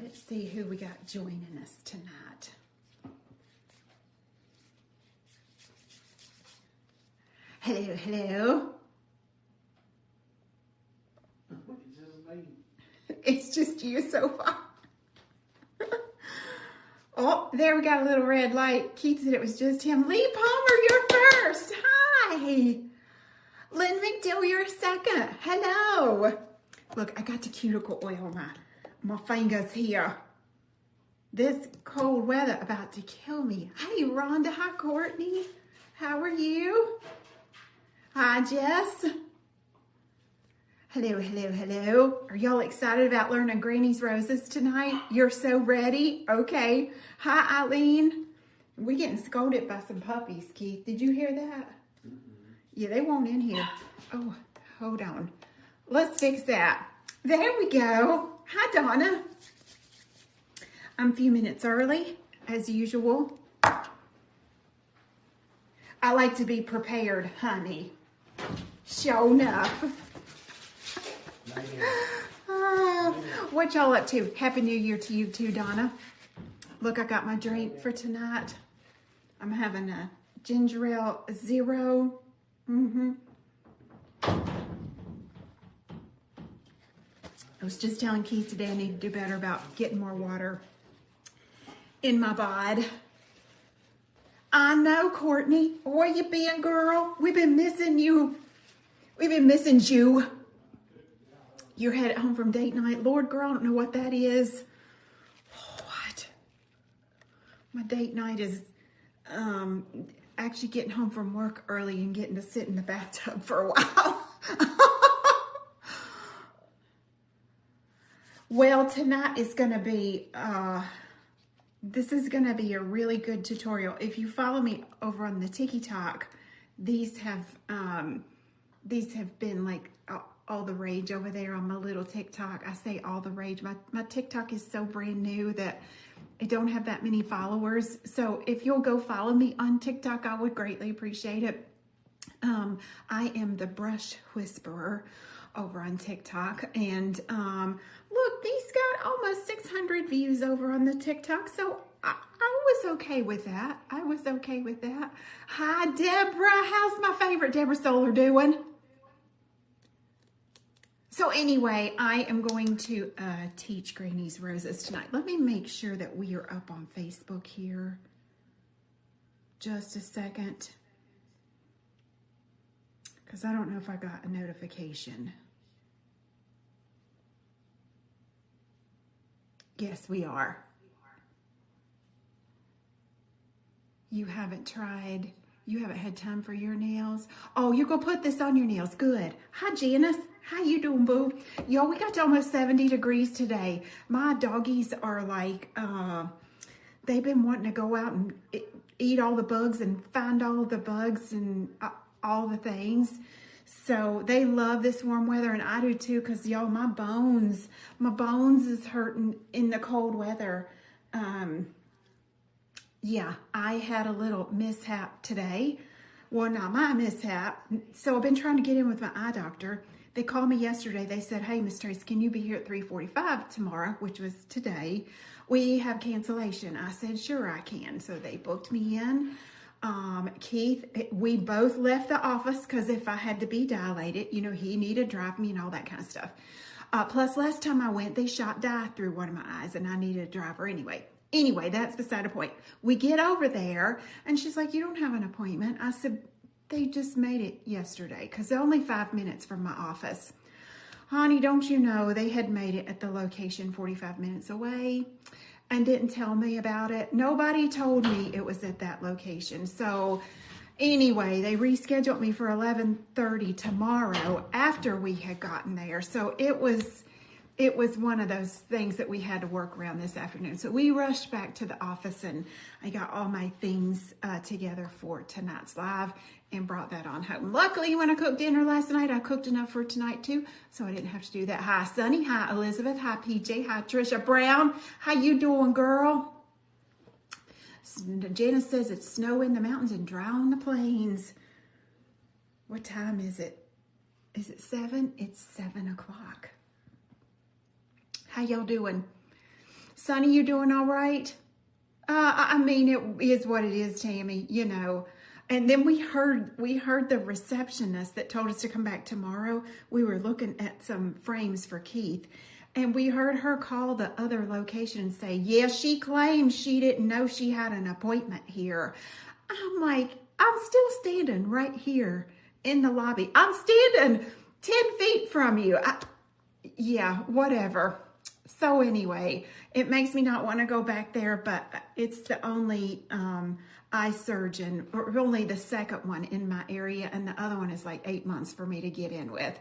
Let's see who we got joining us tonight. Hello, hello. It's just you so far. Oh, there we got a little red light. Keith said it was just him. Lee Palmer, you're first. Hi. Lynn McDill, you're second. Hello. Look, I got the cuticle oil on my fingers here. This cold weather about to kill me. Hey, Rhonda. Hi, Courtney. How are you? Hi, Jess. Hello, hello, hello. Are y'all excited about learning Granny's Roses tonight? You're so ready? Okay. Hi, Eileen. We're getting scolded by some puppies, Keith. Did you hear that? Yeah, they won't in here. Oh, hold on. Let's fix that. There we go. Hi, Donna. I'm a few minutes early, as usual. I like to be prepared, honey. Show enough. What y'all up to? Happy New Year to you too, Donna. Look, I got my drink for tonight. I'm having a ginger ale zero. I was just telling Keith today I need to do better about getting more water in my bod. I know, Courtney. Where you been, girl? We've been missing you. We've been missing you. You're headed home from date night. Lord, girl, I don't know what that is. What? My date night is actually getting home from work early and getting to sit in the bathtub for a while. Well, tonight is going to be, this is going to be a really good tutorial. If you follow me over on the TikTok, these have been like all the rage over there on my little TikTok. I say all the rage. My TikTok is so brand new that I don't have that many followers. So if you'll go follow me on TikTok, I would greatly appreciate it. I am the Brush Whisperer over on TikTok. And look, these got almost 600 views over on the TikTok. So I was okay with that. I was okay with that. Hi, Deborah. How's my favorite Deborah Solar doing? So anyway, I am going to teach Granny's Roses tonight. Let me make sure that we are up on Facebook here. Just a second. Because I don't know if I got a notification. Yes, we are. You haven't tried, you haven't had time for your nails? Oh, you're going to put this on your nails. Good. Hi, Janice. How you doing, boo? Y'all, we got to almost 70 degrees today. My doggies are like, they've been wanting to go out and eat all the bugs and find all the bugs and all the things. So they love this warm weather, and I do too, because y'all, my bones is hurting in the cold weather. Yeah, I had a little mishap today. Well, not my mishap. So I've been trying to get in with my eye doctor. They called me yesterday. They said, hey, Miss Trace, can you be here at 3:45 tomorrow, which was today? We have cancellation. I said, sure, I can. So they booked me in. Keith, we both left the office because if I had to be dilated, you know, he needed to drive me and all that kind of stuff. Plus, last time I went, they shot dye through one of my eyes and I needed a driver anyway. Anyway, that's beside the point. We get over there and she's like, you don't have an appointment. I said, they just made it yesterday because they're only 5 minutes from my office. Honey, don't you know they had made it at the location 45 minutes away and didn't tell me about it. Nobody told me it was at that location. So anyway, they rescheduled me for 11:30 tomorrow after we had gotten there. So it was one of those things that we had to work around this afternoon. So we rushed back to the office and I got all my things together for tonight's live and brought that on home. Luckily, when I cooked dinner last night, I cooked enough for tonight too, so I didn't have to do that. Hi, Sunny. Hi, Elizabeth. Hi, PJ. Hi, Trisha Brown. How you doing, girl? Janice says it's snow in the mountains and dry on the plains. What time is it? Is it 7? It's 7 o'clock. How y'all doing? Sonny, you doing all right? I mean, it is what it is, Tammy, you know. And then we heard the receptionist that told us to come back tomorrow. We were looking at some frames for Keith, and we heard her call the other location and say, yeah, she claims she didn't know she had an appointment here. I'm like, I'm still standing right here in the lobby. I'm standing 10 feet from you. Yeah, whatever. So anyway, it makes me not want to go back there, but it's the only eye surgeon, or only the second one in my area, and the other one is like 8 months for me to get in with.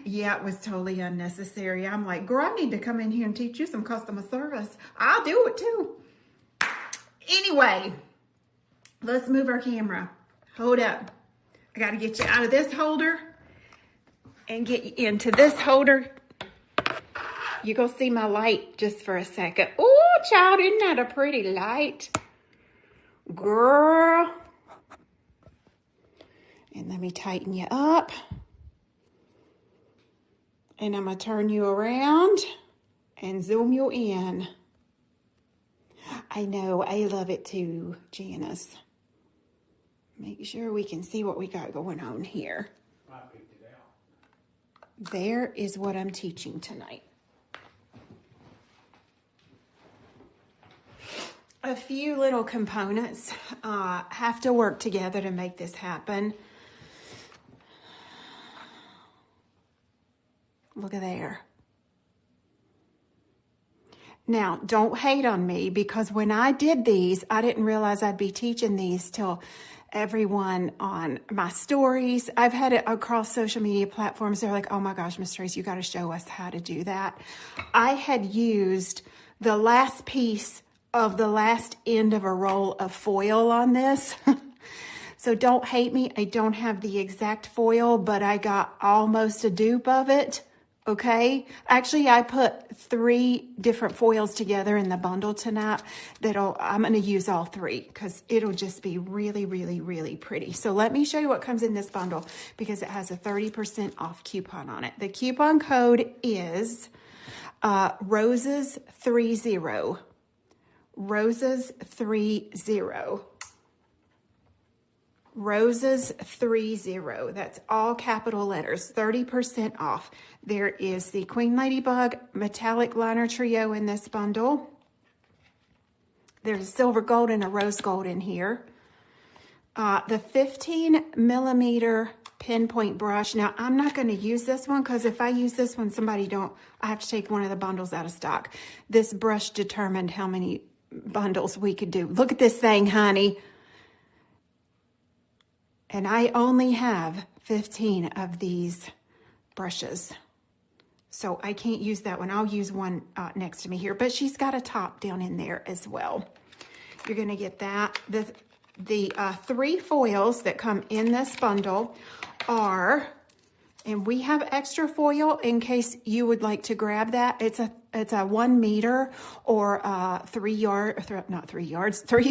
Yeah, it was totally unnecessary. I'm like, girl, I need to come in here and teach you some customer service. I'll do it too. Anyway, let's move our camera. Hold up. I got to get you out of this holder and get you into this holder. You go see my light just for a second. Oh, child, isn't that a pretty light? Girl. And let me tighten you up. And I'm going to turn you around and zoom you in. I know, I love it too, Janice. Make sure we can see what we got going on here. I picked it out. There is what I'm teaching tonight. A few little components have to work together to make this happen. Look at there. Now, don't hate on me, because when I did these, I didn't realize I'd be teaching these till everyone on my stories. I've had it across social media platforms. They're like, oh my gosh, Miss Trace, you got to show us how to do that. I had used the last piece of the last end of a roll of foil on this. So don't hate me. I don't have the exact foil, but I got almost a dupe of it. Okay. Actually, I put 3 different foils together in the bundle tonight. I'm going to use all 3 because it'll just be really, really, really pretty. So let me show you what comes in this bundle, because it has a 30% off coupon on it. The coupon code is ROSES30. ROSES30. ROSES30. That's all capital letters. 30% off. There is the Queen Ladybug metallic liner trio in this bundle. There's a silver gold and a rose gold in here. The 15 millimeter pinpoint brush. Now, I'm not going to use this one, because if I use this one, I have to take one of the bundles out of stock. This brush determined how many bundles we could do. Look at this thing, honey. And I only have 15 of these brushes. So I can't use that one. I'll use one next to me here. But she's got a top down in there as well. You're going to get that. The 3 foils that come in this bundle are, and we have extra foil in case you would like to grab that. It's a 1 meter or 3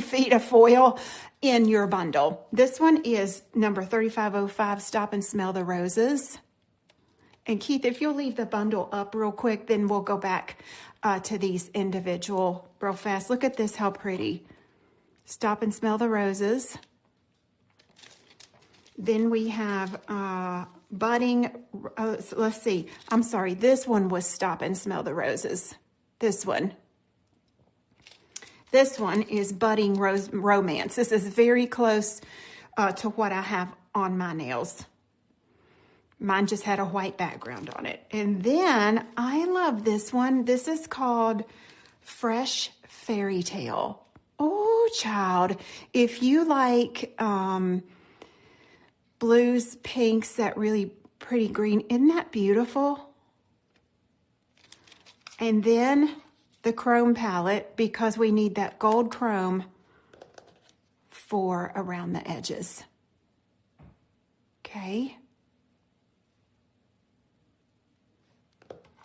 feet of foil in your bundle. This one is number 3505, Stop and Smell the Roses. And Keith, if you'll leave the bundle up real quick, then we'll go back to these individual real fast. Look at this, how pretty. Stop and Smell the Roses. Then we have budding, let's see. I'm sorry, this one was Stop and Smell the Roses. This one. This one is Budding Romance. This is very close to what I have on my nails. Mine just had a white background on it. And then I love this one. This is called Fresh Fairy Tale. Oh, child. If you like blues, pinks, that really pretty green, isn't that beautiful? And then the chrome palette, because we need that gold chrome for around the edges. Okay.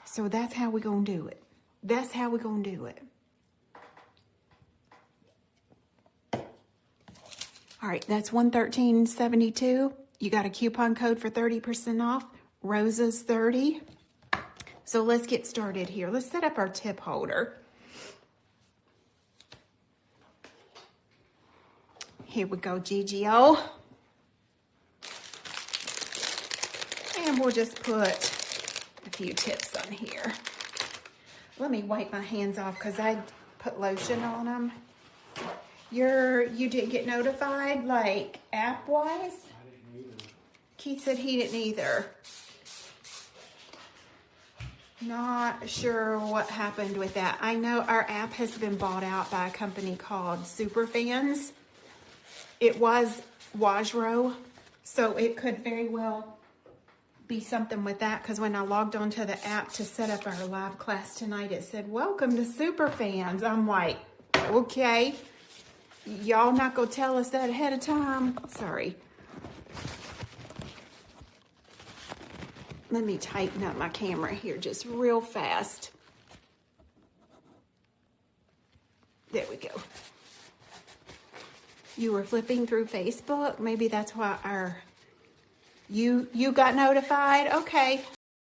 So that's how we're going to do it. That's how we're going to do it. All right, that's $113.72. You got a coupon code for 30% off, ROSES30. So let's get started here. Let's set up our tip holder. Here we go, GGO. And we'll just put a few tips on here. Let me wipe my hands off because I put lotion on them. You didn't get notified, like app-wise? I didn't either. Keith said he didn't either. Not sure what happened with that. I know our app has been bought out by a company called Superfans. It was Wajro, so it could very well be something with that, because when I logged onto the app to set up our live class tonight, it said, welcome to Superfans. I'm like, okay. Y'all not gonna tell us that ahead of time? Sorry. Let me tighten up my camera here just real fast. There we go. You were flipping through Facebook? Maybe that's why you got notified? Okay.